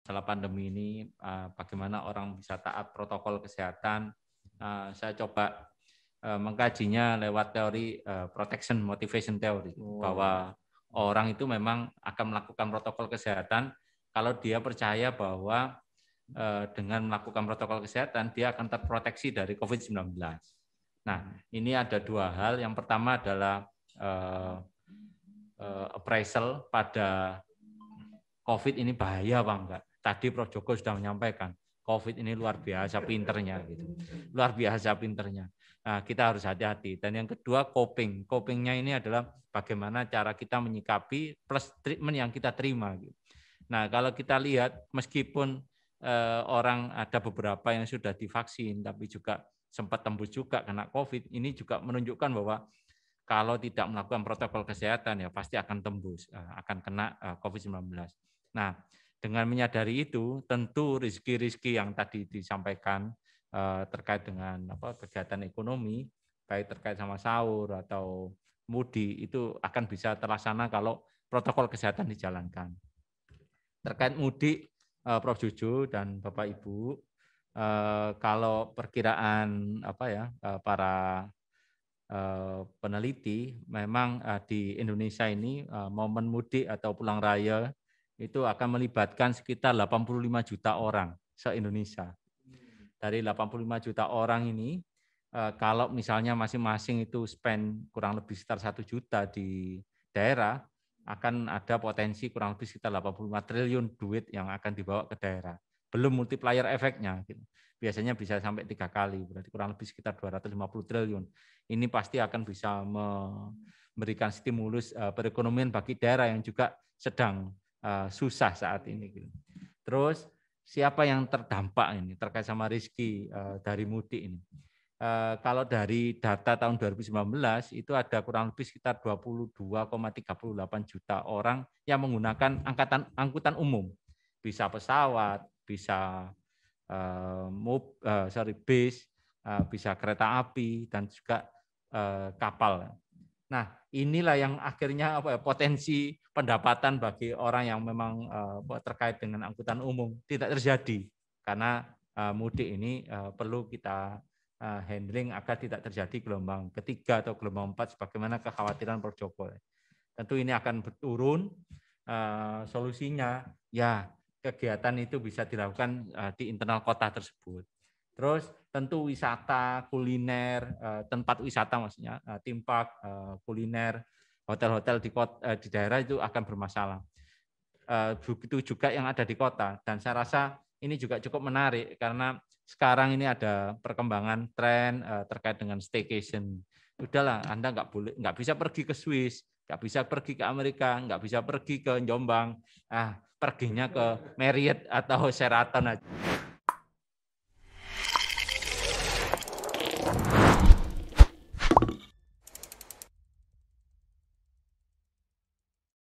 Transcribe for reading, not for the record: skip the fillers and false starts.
setelah pandemi ini, bagaimana orang bisa taat protokol kesehatan. Saya coba mengkajinya lewat teori protection motivation theory, bahwa orang itu memang akan melakukan protokol kesehatan kalau dia percaya bahwa dengan melakukan protokol kesehatan dia akan terproteksi dari COVID-19. Nah, ini ada dua hal. Yang pertama adalah appraisal pada COVID ini bahaya apa enggak. Tadi Prof. Joko sudah menyampaikan, COVID ini luar biasa pinternya, gitu. Luar biasa pinternya. Nah, kita harus hati-hati. Dan yang kedua, coping. Copingnya ini adalah bagaimana cara kita menyikapi plus treatment yang kita terima. Gitu. Nah, kalau kita lihat, meskipun orang ada beberapa yang sudah divaksin, tapi juga sempat tembus juga kena COVID, ini juga menunjukkan bahwa kalau tidak melakukan protokol kesehatan ya pasti akan tembus, akan kena COVID-19. Nah, dengan menyadari itu, tentu rezeki-rezeki yang tadi disampaikan terkait dengan kegiatan ekonomi, baik terkait sama sahur atau mudik, itu akan bisa terlaksana kalau protokol kesehatan dijalankan. Terkait mudik, Prof. Jojo dan Bapak Ibu, kalau perkiraan para peneliti, memang di Indonesia ini momen mudik atau pulang raya itu akan melibatkan sekitar 85 juta orang se-Indonesia. Dari 85 juta orang ini, kalau misalnya masing-masing itu spend kurang lebih sekitar 1 juta di daerah, akan ada potensi kurang lebih sekitar 85 triliun duit yang akan dibawa ke daerah. Belum multiplier efeknya. Gitu. Biasanya bisa sampai 3 kali, berarti kurang lebih sekitar 250 triliun. Ini pasti akan bisa memberikan stimulus perekonomian bagi daerah yang juga sedang susah saat ini. Terus siapa yang terdampak ini terkait sama rezeki dari mudik ini? Kalau dari data tahun 2019 itu ada kurang lebih sekitar 22,38 juta orang yang menggunakan angkutan umum. Bisa pesawat, bisa bis, bisa kereta api, dan juga kapal. Nah, inilah yang akhirnya potensi pendapatan bagi orang yang memang terkait dengan angkutan umum tidak terjadi, karena mudik ini perlu kita handling agar tidak terjadi gelombang ketiga atau gelombang 4 sebagaimana kekhawatiran Prof. Joko. Tentu ini akan turun, solusinya ya kegiatan itu bisa dilakukan di internal kota tersebut. Terus tentu wisata, kuliner, tempat wisata maksudnya, theme park, kuliner, hotel-hotel di daerah itu akan bermasalah. Begitu juga yang ada di kota. Dan saya rasa ini juga cukup menarik karena sekarang ini ada perkembangan tren terkait dengan staycation. Udahlah, Anda nggak bisa pergi ke Swiss, nggak bisa pergi ke Amerika, nggak bisa pergi ke Jombang, perginya ke Marriott atau Sheraton aja.